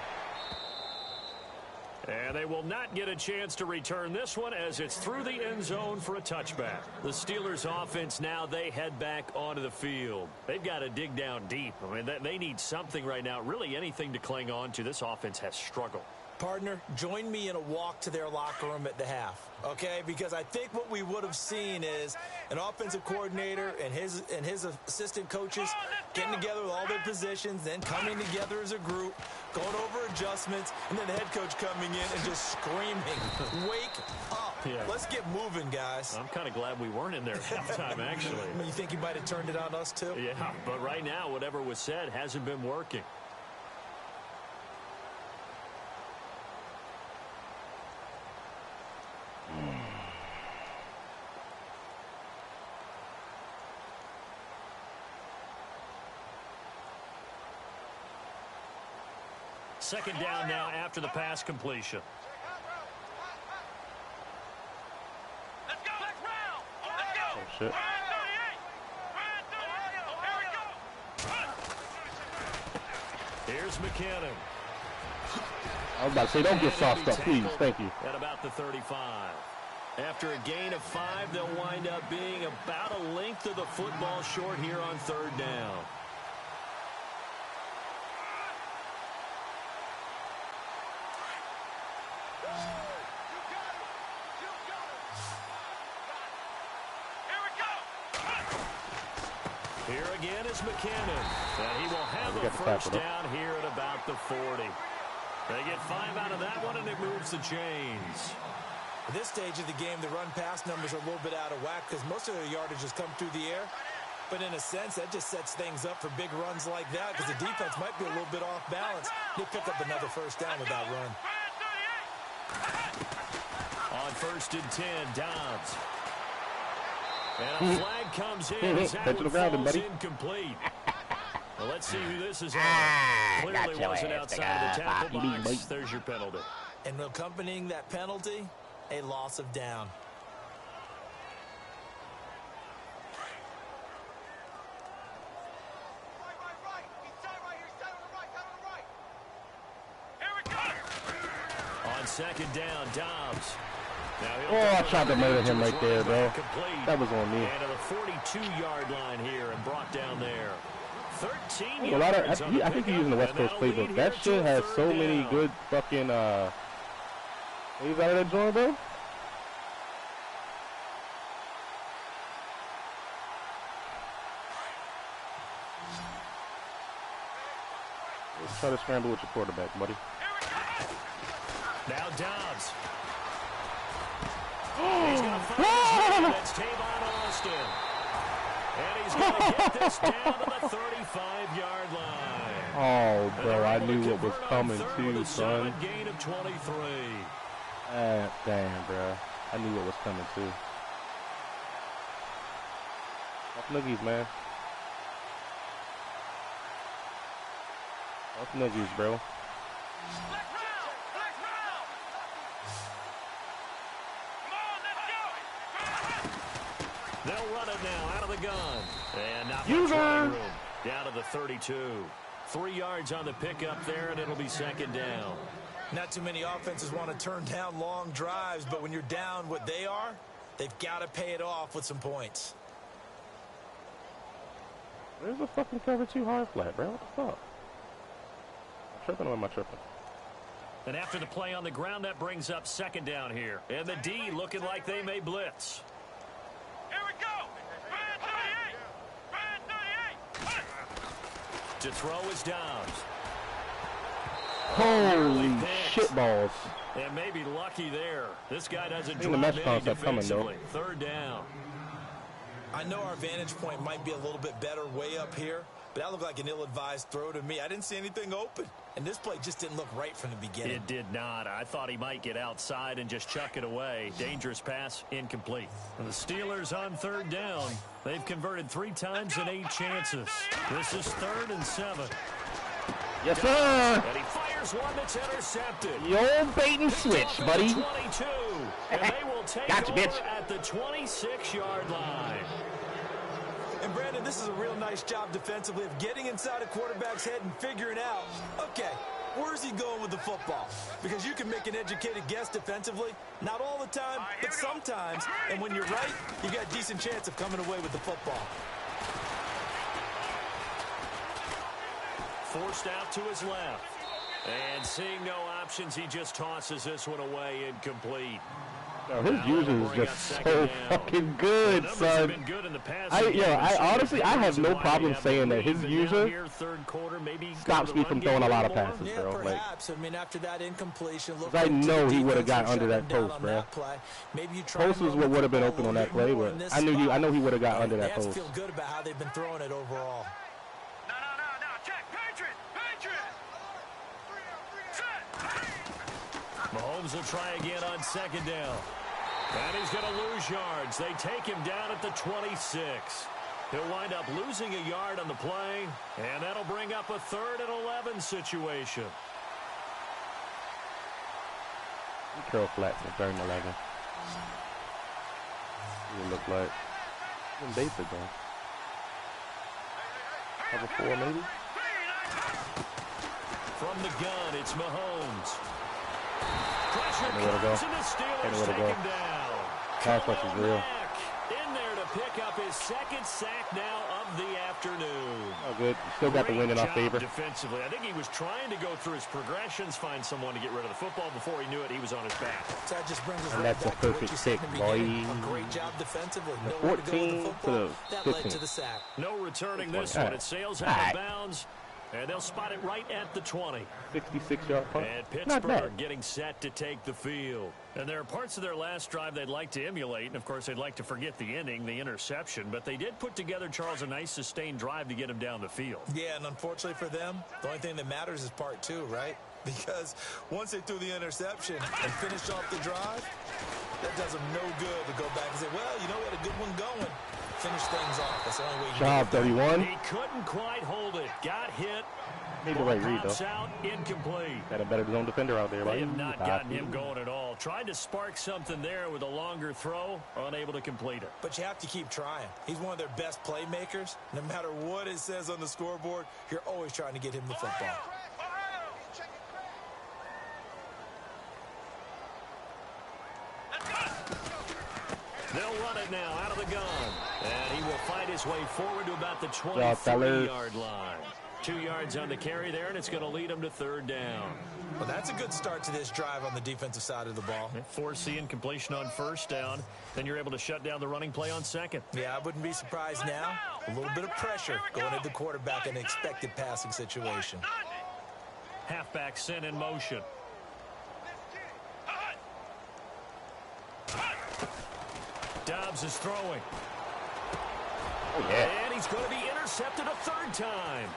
And they will not get a chance to return this one as it's through the end zone for a touchback. The Steelers offense now, they head back onto the field. They've got to dig down deep. I mean, they need something right now, really anything to cling on to. This offense has struggled. Partner, join me in a walk to their locker room at the half, okay? Because I think what we would have seen is an offensive coordinator and his assistant coaches getting together with all their positions, then coming together as a group, going over adjustments, and then the head coach coming in and just screaming, wake up. Yeah. Let's get moving, guys. I'm kind of glad we weren't in there at halftime, actually. You think you might have turned it on us, too? Yeah, but right now, whatever was said hasn't been working. Second down now after the pass completion. Let's go. Let's round. Let's go. Oh, shit. Here's McKinnon. I was about to say, don't get sauced up, please. Thank you. At about the 35. After a gain of 5, they'll wind up being about a length of the football short here on third down. Here again is McKinnon, and he will have a first down here at about the 40. They get 5 out of that one, and it moves the chains. At this stage of the game, the run-pass numbers are a little bit out of whack because most of their yardage has come through the air. But in a sense, that just sets things up for big runs like that because the defense might be a little bit off balance. They pick up another first down with that run. On on 1st and 10, Dobbs. And a flag comes in as that one falls incomplete. Well, let's see who this is on. Clearly wasn't outside of the tackle box. There's your penalty. And accompanying that penalty, a loss of down. On 2nd down, Dobbs. I tried to murder him right there, bro. That was on me. And to the 42-yard line here and brought down there. 13 a lot of, I think you're using the West Coast playbook. That shit has so many good fucking plays out of that joint, bro. Let's try to scramble with your quarterback, buddy. Now Dobbs. He's going to find his man. That's Tavon Austin. And he's going to get this down to the 35-yard line. Oh, bro, I knew what was coming too, son. Gain of 23. Damn, bro. I knew what was coming too. Off noogies, man. Off noogies, bro. They'll run it now out of the gun. And not much running room. Down to the 32. 3 yards on the pickup there, and it'll be 2nd down. Not too many offenses want to turn down long drives, but when you're down what they are, they've got to pay it off with some points. Where's the fucking cover 2 hard flat, bro? What the fuck? I'm tripping or am I tripping? And after the play on the ground, that brings up 2nd down here. And the D looking like they may blitz. Here we go. Band 38. Band 38. To throw is Dobbs. Holy shit balls. And maybe lucky there. This guy doesn't the drop mesh any concept coming, though. defensively. 3rd down. I know our vantage point might be a little bit better way up here, but that looked like an ill-advised throw to me. I didn't see anything open, and this play just didn't look right from the beginning. It did not. I thought he might get outside and just chuck it away. Dangerous pass, incomplete. And the Steelers on 3rd down. They've converted 3 times in 8 chances. This is 3rd and 7. Yes, sir. And he fires one that's intercepted. The old bait and switch, buddy. 22. And they will take Gotcha, over bitch. at the 26-yard line. And Brandon, this is a real nice job defensively of getting inside a quarterback's head and figuring out, okay, where's he going with the football? Because you can make an educated guess defensively, not all the time, but sometimes. And when you're right, you got a decent chance of coming away with the football. Forced out to his left. And seeing no options, he just tosses this one away incomplete. Yo, his user is just so fucking good, son. I honestly, I have no problem saying that his user stops me from throwing a lot of passes, bro. Perhaps. I mean, after that incompletion, I know he would have got under that post, bro. Post was what would have been open on that play, but I know he would have got under that post. Feel good about how they've been throwing it overall. Mahomes will try again on 2nd down. And he's going to lose yards. They take him down at the 26. He'll wind up losing a yard on the play, and that'll bring up a 3rd and 11 situation. Curl flats in 3rd and 11. It look like even basic though. Cover 4 maybe. From the gun, it's Mahomes. I know where to go. I know where to go. Pass rush is real. In there to pick up his 2nd sack now of the afternoon. Oh, good. Still got the win in our favor. Defensively, I think he was trying to go through his progressions, find someone to get rid of the football. Before he knew it, he was on his back. So that just brings us And right that's a back to what perfect you said pick, in the boy. beginning. A great job defensively. The Nowhere to go with 14 the football. to That 15. led to the sack. No returning this All one. right. It sails All out right. of bounds. And they'll spot it right at the 20. 66-yard punt. And Not bad. Pittsburgh getting set to take the field. And there are parts of their last drive they'd like to emulate. And, of course, they'd like to forget the ending, the interception. But they did put together, Charles, a nice sustained drive to get him down the field. Yeah, and unfortunately for them, the only thing that matters is part 2, right? Because once they threw the interception and finished off the drive, That does him no good to go back and say, well, you know, we had a good one going. Finish things off. That's the only way you Job, 31. He couldn't quite hold it. Got hit. Made the right read, though. Out, incomplete. Got a better zone defender out there. They have not gotten him going at all. Tried to spark something there with a longer throw, unable to complete it. But you have to keep trying. He's one of their best playmakers. No matter what it says on the scoreboard, you're always trying to get him the football. They'll run it now out of the gun. And he will fight his way forward to about the 23-yard line. 2 yards on the carry there, and it's going to lead him to third down. Well, that's a good start to this drive on the defensive side of the ball. Force the incompletion on first down. Then you're able to shut down the running play on second. Yeah, I wouldn't be surprised now. A little bit of pressure going at the quarterback in an expected passing situation. Halfback sent in motion. Dobbs is throwing. Oh, yeah. And he's going to be intercepted a third time.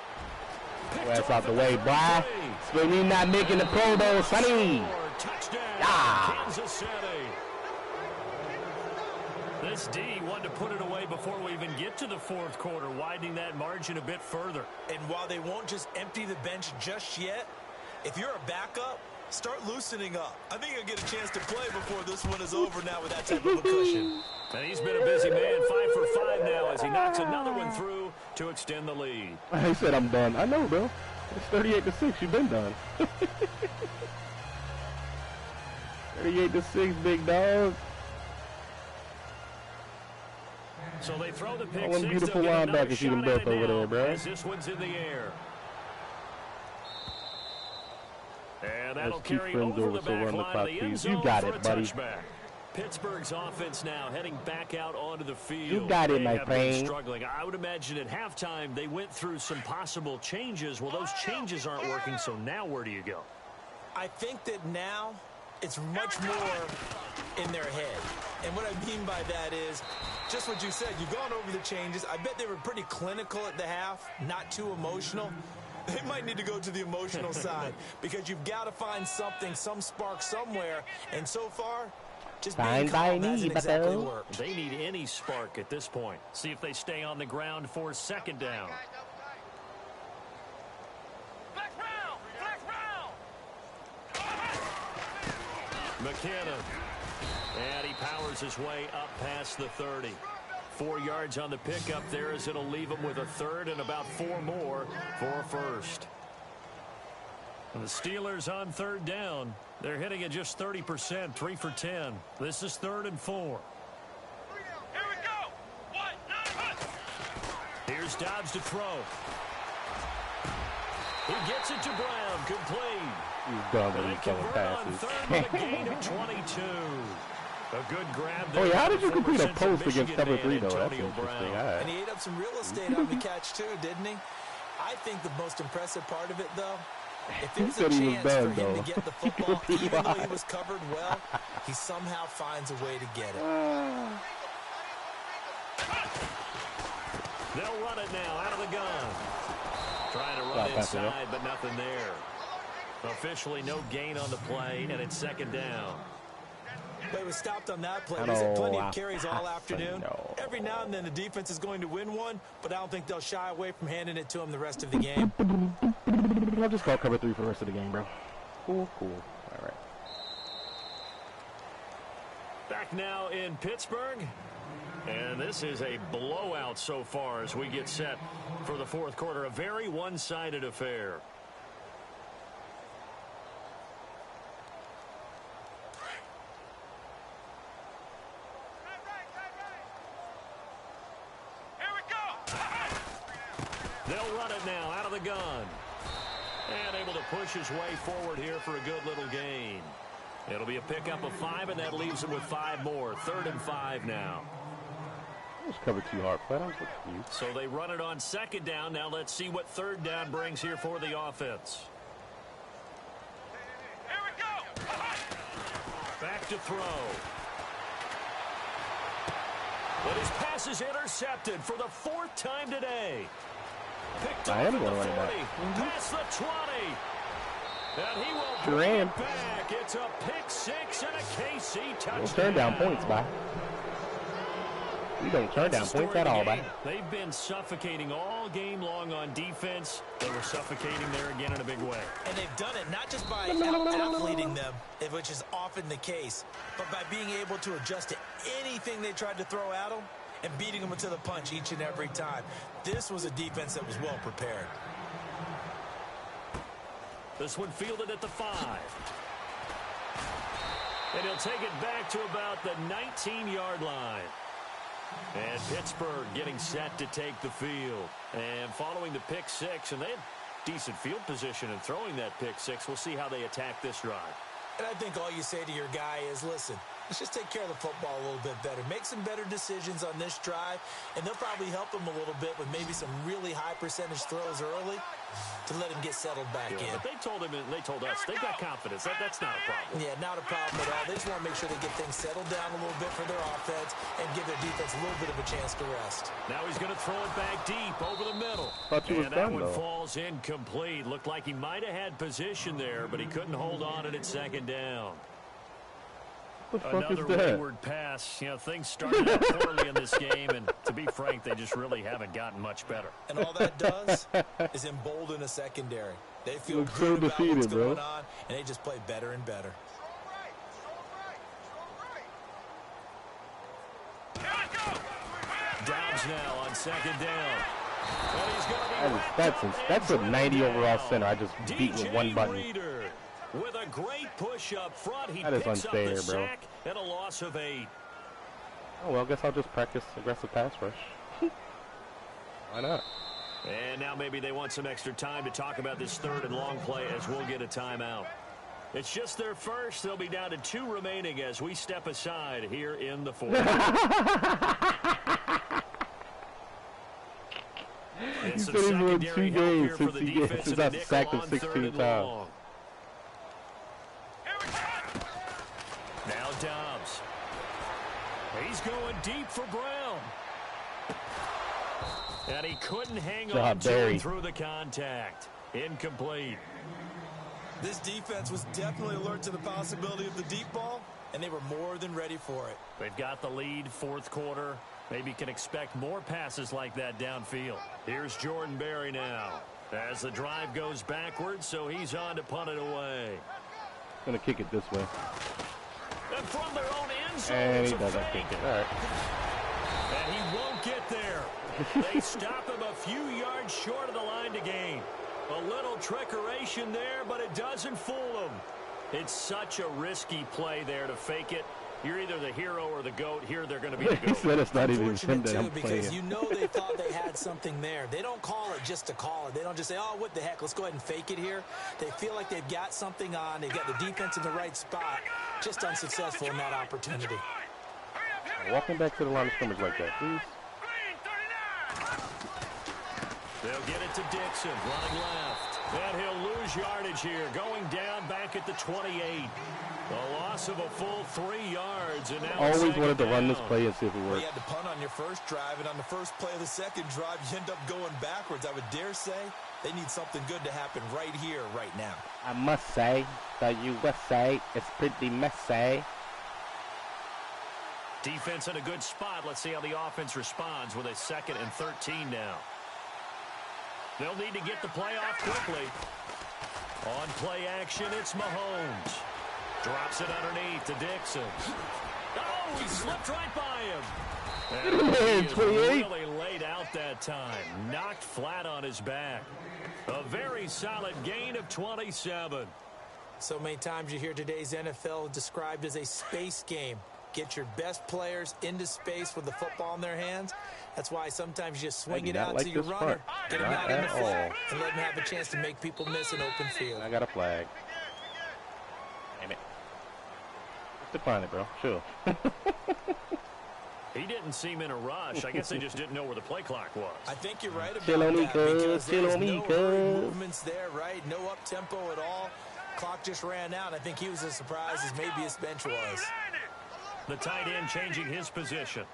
That's out the way, boy. Sweeney not making the Pro Bowl, Sonny. Touchdown, Kansas City. This D wanted to put it away before we even get to the fourth quarter, widening that margin a bit further. And while they won't just empty the bench just yet, if you're a backup, start loosening up. I think you'll get a chance to play before this one is over now with that type of a cushion. And he's been a busy man, 5 for 5 now as he knocks another one through to extend the lead. He said, I'm done. I know, bro. It's 38-6. You've been done. 38-6, big dog. So they throw the pick. One beautiful linebacker you done built over there, bro. As this one's in the air. And that'll carry over the back line of the end zone. You got for it, buddy. Touchback. Pittsburgh's offense now heading back out onto the field. You got it, my friend. Struggling. I would imagine at halftime they went through some possible changes. Well, those changes aren't working, so now where do you go? I think that now it's much more in their head. And what I mean by that is just what you said. You've gone over the changes. I bet they were pretty clinical at the half, not too emotional. They might need to go to the emotional side because you've got to find something, some spark somewhere. And so far, just being calm hasn't exactly worked. They need any spark at this point. See if they stay on the ground for second down. McKinnon. And he powers his way up past the 30. 4 yards on the pickup there as it'll leave him with a third and about 4 more for a first. And the Steelers on third down. They're hitting at just 30%, 3 for 10. This is 3rd and 4. Here we go. 1, 9, Here's Dobbs to throw. He gets it to Brown, complete. He's done with these On passes. third with a gain of 22. A good grab there. Oh, yeah, how did you complete a post Michigan against cover 3, though? That's Antonio interesting. Brown. And he ate up some real estate on the catch, too, didn't he? I think the most impressive part of it, though, if there's a chance for him to get the football, even though he was covered well, he somehow finds a way to get it. They'll run it now out of the gun. Trying to run inside, but nothing there. Officially no gain on the play, and it's second down. But it was stopped on that play. He's had plenty of carries all afternoon. Every now and then the defense is going to win one, but I don't think they'll shy away from handing it to him the rest of the game. I'll just call cover 3 for the rest of the game, bro. Cool. All right. Back now in Pittsburgh. And this is a blowout so far as we get set for the fourth quarter. A very one-sided affair. They'll run it now out of the gun. And able to push his way forward here for a good little gain. It'll be a pickup of 5, and that leaves him with 5 more. 3rd and 5 now. Just covered too hard. But I was confused. So they run it on second down. Now let's see what third down brings here for the offense. Here we go. Back to throw. But his pass is intercepted for the 4th time today. Picked up at the 40, past the 20. And he will Sure bring am. it back. It's a pick six and a KC touchdown. Don't turn down points, bye. We don't turn down points at all, bye. They've been suffocating all game long on defense. They were suffocating there again in a big way. And they've done it not just by out-athleting them, which is often the case, but by being able to adjust to anything they tried to throw at them and beating them to the punch each and every time. This was a defense that was well prepared. This one fielded at the 5. And he'll take it back to about the 19-yard line. And Pittsburgh getting set to take the field. And following the pick six, and they had decent field position in throwing that pick six. We'll see how they attack this drive. And I think all you say to your guy is, listen, let's just take care of the football a little bit better. Make some better decisions on this drive, and they'll probably help him a little bit with maybe some really high percentage throws early to let him get settled back in. But they told him, and they told us, they've got confidence. That's not a problem. Yeah, not a problem at all. They just want to make sure they get things settled down a little bit for their offense and give their defense a little bit of a chance to rest. Now he's going to throw it back deep over the middle. And that one falls incomplete. Looked like he might have had position there, but he couldn't hold on at second down. Another wayward pass. You know, things started out poorly in this game, and to be frank, they just really haven't gotten much better. And all that does is embolden a secondary. They feel good about what's going on, and they just play better and better. Dobbs now on second down. And he's that's a 90 overall center. I just beat with one button. Reader, with a great push up front, he that is picks unfair, up the bro. sack and a loss of 8. Oh, well, I guess I'll just practice aggressive pass rush. Why not? And now maybe they want some extra time to talk about this third and long play as we'll get a timeout. It's just their first. They'll be down to 2 remaining as we step aside here in the fourth. He's been in 2 games since I've sacked him 16 times. Now Dobbs. He's going deep for Brown. And he couldn't hang on to him through the contact. Incomplete. This defense was definitely alert to the possibility of the deep ball, and they were more than ready for it. They've got the lead, fourth quarter. Maybe can expect more passes like that downfield. Here's Jordan Berry now as the drive goes backwards, so he's on to punt it away. Going to kick it this way. And from their own end zone, and he doesn't kick it. All right. And he won't get there. They stop him a few yards short of the line to gain. A little trickeration there, but it doesn't fool him. It's such a risky play there to fake it. You're either the hero or the GOAT. Here they're going to be the GOAT. He said it's not even him that I'm because playing. you know they thought they had something there. They don't call it just to call it. They don't just say, oh, what the heck, let's go ahead and fake it here. They feel like they've got something on. They've got the defense in the right spot. Just unsuccessful in that opportunity. Walking back to the line of scrimmage like that, please. They'll get it to Dixon, running left. And he'll lose yardage here, going down back at the 28. A loss of a full 3 yards. And now always wanted to run this play and see if it worked. You had to punt on your first drive, and on the first play of the second drive, you end up going backwards. I would dare say they need something good to happen right here, right now. I must say, the USA is pretty messy. Defense in a good spot. Let's see how the offense responds with a 2nd and 13 now. They'll need to get the play off quickly. On play action, it's Mahomes. Drops it underneath to Dixon. Oh, he slipped right by him. And he is really laid out that time. Knocked flat on his back. A very solid gain of 27. So many times you hear today's NFL described as a space game. Get your best players into space with the football in their hands. That's why sometimes you just swing it out to your runner, get them out in the flat, and let them have a chance to make people miss an open field. I got a flag. Damn it. Just decline it, bro. Chill. He didn't seem in a rush. I guess they just didn't know where the play clock was. I think you're right about that because there's no hurry movements there, right? No up-tempo at all. Clock just ran out. I think he was as surprised as maybe his bench was. The tight end changing his position.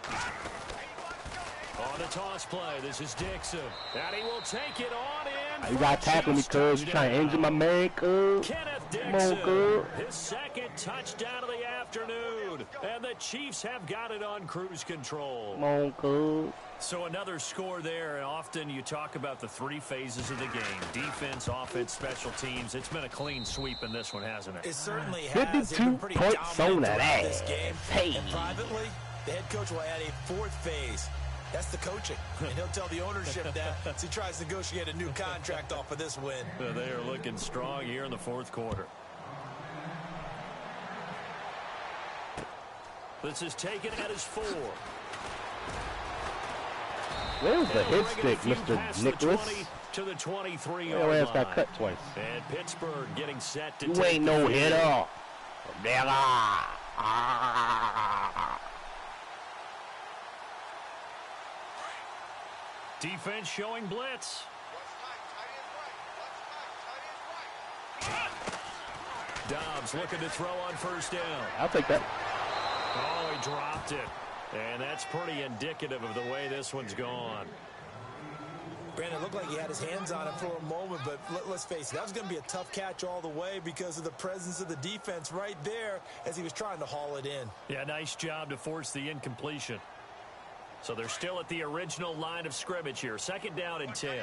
On On the toss play, this is Dixon. And he will take it on in. You got to tackle me, cuz. You trying to injure my man, cuz. Kenneth Dixon, come on, cuz. his second touchdown of the afternoon. And the Chiefs have got it on cruise control. Come on, cuz. So another score there, and often you talk about the three phases of the game. Defense, offense, special teams. It's been a clean sweep in this one, hasn't it? It certainly has. 52 points on that this ass. game. Hey. And privately, the head coach will add a fourth phase. That's the coaching. And he'll tell the ownership that as he tries to negotiate a new contract off of this win. They are looking strong here in the fourth quarter. This is taken at his 4. Where's the hit stick, Mr. Nicholas? To the 23-yard Your ass line. got cut twice. And Pittsburgh getting set to You take ain't no hitter. Defense showing blitz. Dobbs looking to throw on first down. I'll take that. Oh, he dropped it. And that's pretty indicative of the way this one's gone. Brandon, it looked like he had his hands on it for a moment, but let's face it, that was going to be a tough catch all the way because of the presence of the defense right there as he was trying to haul it in. Yeah, nice job to force the incompletion. So they're still at the original line of scrimmage here. Second down and 10.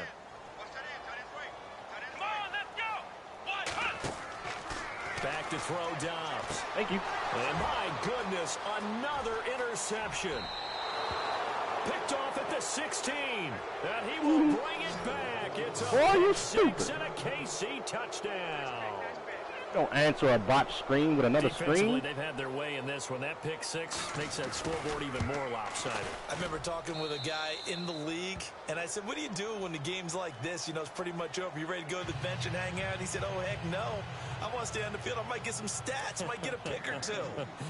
Back to throw Dobbs. Thank you. And my goodness, another interception. Picked off at the 16. And he will bring it back. It's a 6 and a KC touchdown. Don't answer a botch screen with another screen. They've had their way in this one. That pick 6 makes that scoreboard even more lopsided. I remember talking with a guy in the league, and I said, what do you do when the game's like this? You know, it's pretty much over. You ready to go to the bench and hang out? And he said, oh, heck no. I want to stay on the field. I might get some stats. Might get a pick or two.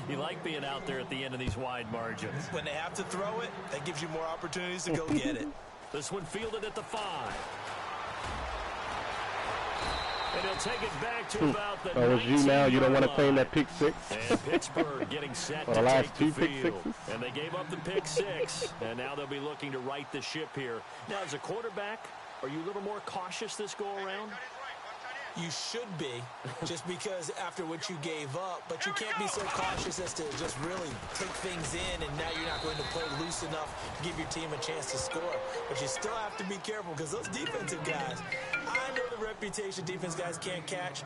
You like being out there at the end of these wide margins. When they have to throw it, that gives you more opportunities to go get it. This one fielded at the 5. And he'll take it back to about the So it's you now. You don't want to claim that pick 6. And Pittsburgh getting set for to the last take 2 the pick field. 6s. And they gave up the pick 6. And now they'll be looking to right the ship here. Now, as a quarterback, are you a little more cautious this go around? You should be, just because after what you gave up, but you can't be so cautious as to just really take things in, and now you're not going to play loose enough to give your team a chance to score. But you still have to be careful because those defensive guys, I know the reputation defense guys can't catch.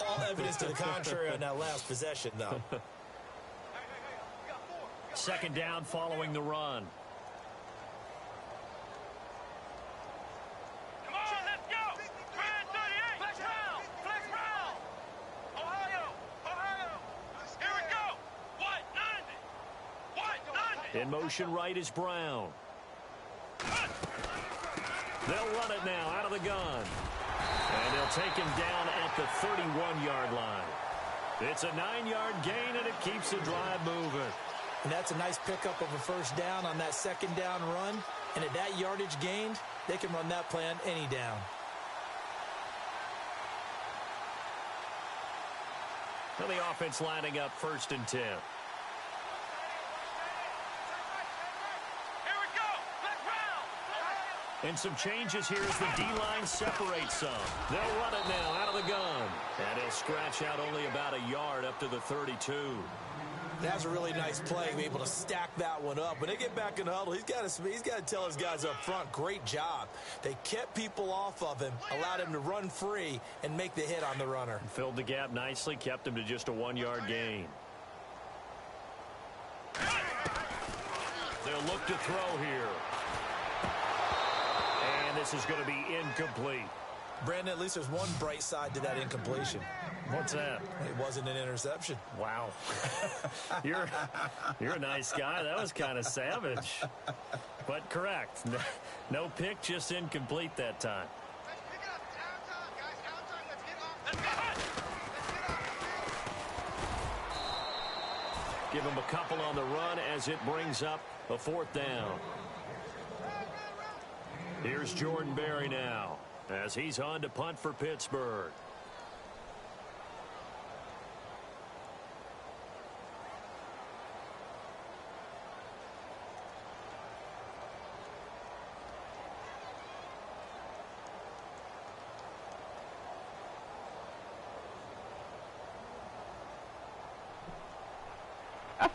All evidence to the contrary on that last possession, though. Second down following the run. In motion right is Brown. They'll run it now out of the gun. And they'll take him down at the 31-yard line. It's a 9-yard gain, and it keeps the drive moving. And that's a nice pickup of a first down on that second down run. And at that yardage gained, they can run that play on any down. Well, the offense lining up 1st and 10. And some changes here as the D-line separates some. They'll run it now out of the gun. And he'll scratch out only about a yard up to the 32. That's a really nice play, be able to stack that one up. When they get back in the huddle, he's got to tell his guys up front, great job. They kept people off of him, allowed him to run free and make the hit on the runner. Filled the gap nicely, kept him to just a 1-yard gain. They'll look to throw here. And this is going to be incomplete. Brandon, at least there's one bright side to that incompletion. What's that? It wasn't an interception. Wow. You're a nice guy. That was kind of savage. But correct. No pick, just incomplete that time. Give him a couple on the run as it brings up a 4th down. Here's Jordan Berry now as he's on to punt for Pittsburgh.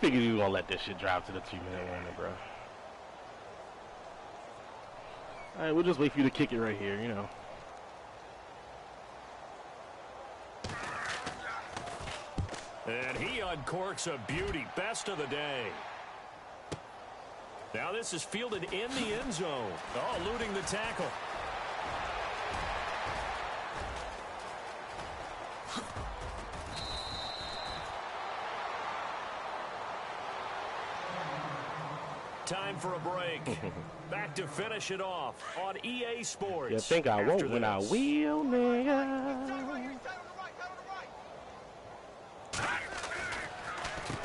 figured you were going to let this shit drive to the 2-minute warning, bro. All right, we'll just wait for you to kick it right here, you know. And he uncorks a beauty. Best of the day. Now this is fielded in the end zone. Oh, eluding the tackle. Time for a break. Back to finish it off on EA Sports. You think I won't when I will, nigga.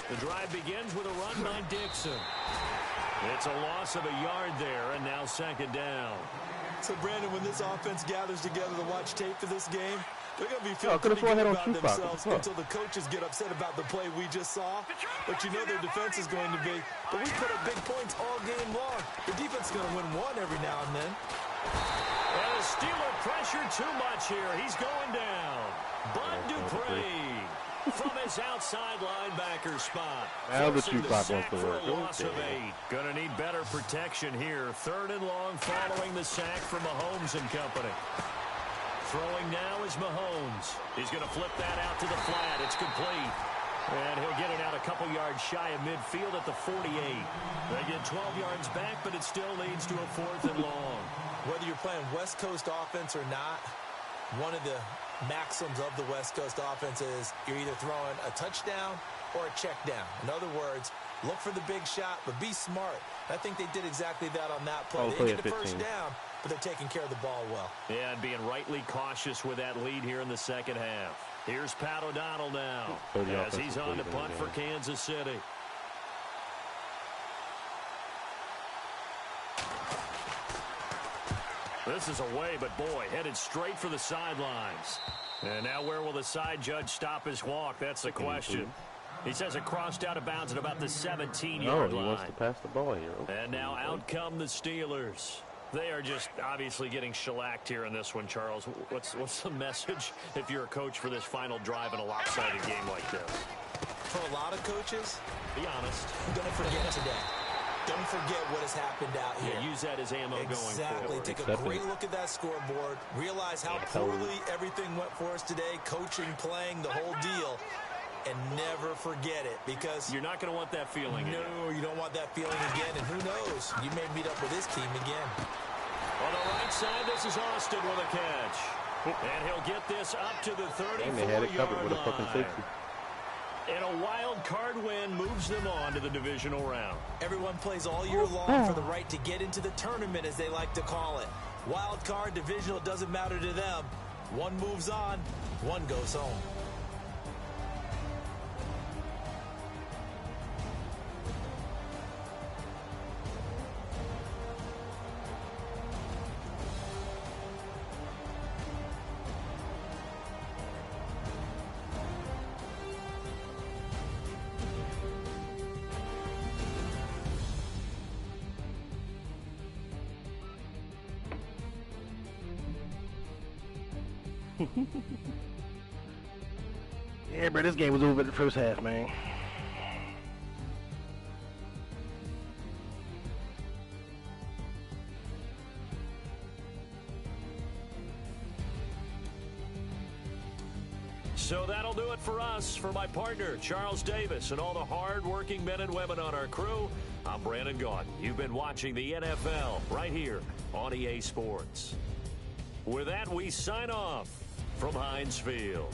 The drive begins with a run by Dixon. It's a loss of a yard there, and now second down. So, Brandon, when this offense gathers together to watch tape for this game, they're going to be feeling pretty good on about themselves until the coaches get upset about the play we just saw. But you know their defense is going to be. But we put up big points all game long. The defense is going to win one every now and then. And the Steeler pressure too much here. He's going down. Bud Dupree from his outside linebacker spot. Now the shoot clock wants to work. Loss of 8. Gonna need better protection here. 3rd and long following the sack from Mahomes and company. Throwing now is Mahomes. He's going to flip that out to the flat. It's complete. And he'll get it out a couple yards shy of midfield at the 48. They get 12 yards back, but it still leads to a 4th and long. Whether you're playing West Coast offense or not, one of the maxims of the West Coast offense is you're either throwing a touchdown or a check down. In other words, look for the big shot, but be smart. I think they did exactly that on that play. They didn't get the first down, but they're taking care of the ball well. Yeah, and being rightly cautious with that lead here in the second half. Here's Pat O'Donnell now as he's on to punt for Kansas City. This is away, but boy, headed straight for the sidelines. And now where will the side judge stop his walk? That's the question. He says it crossed out of bounds at about the 17-yard line. He wants to pass the ball here. Okay. And now out come the Steelers. They are just obviously getting shellacked here in this one, Charles. What's the message if you're a coach for this final drive in a lopsided game like this? For a lot of coaches, be honest. Don't forget today. Don't forget what has happened out here. Yeah, use that as ammo going forward. Exactly. Take a great look at that scoreboard. Realize how poorly everything went for us today. Coaching, playing, the whole deal. And never forget it, because you're not going to want that feeling again. No, you don't want that feeling again. And who knows? You may meet up with this team again. On the right side, this is Austin with a catch. And he'll get this up to the 34-yard line. And a wild card win moves them on to the divisional round. Everyone plays all year long for the right to get into the tournament, as they like to call it. Wild card, divisional, doesn't matter to them. One moves on, one goes home. Yeah, bro, this game was over at the first half, man. So that'll do it for us. For my partner, Charles Davis, and all the hard-working men and women on our crew, I'm Brandon Gaudin. You've been watching the NFL right here on EA Sports. With that, we sign off from Heinz Field.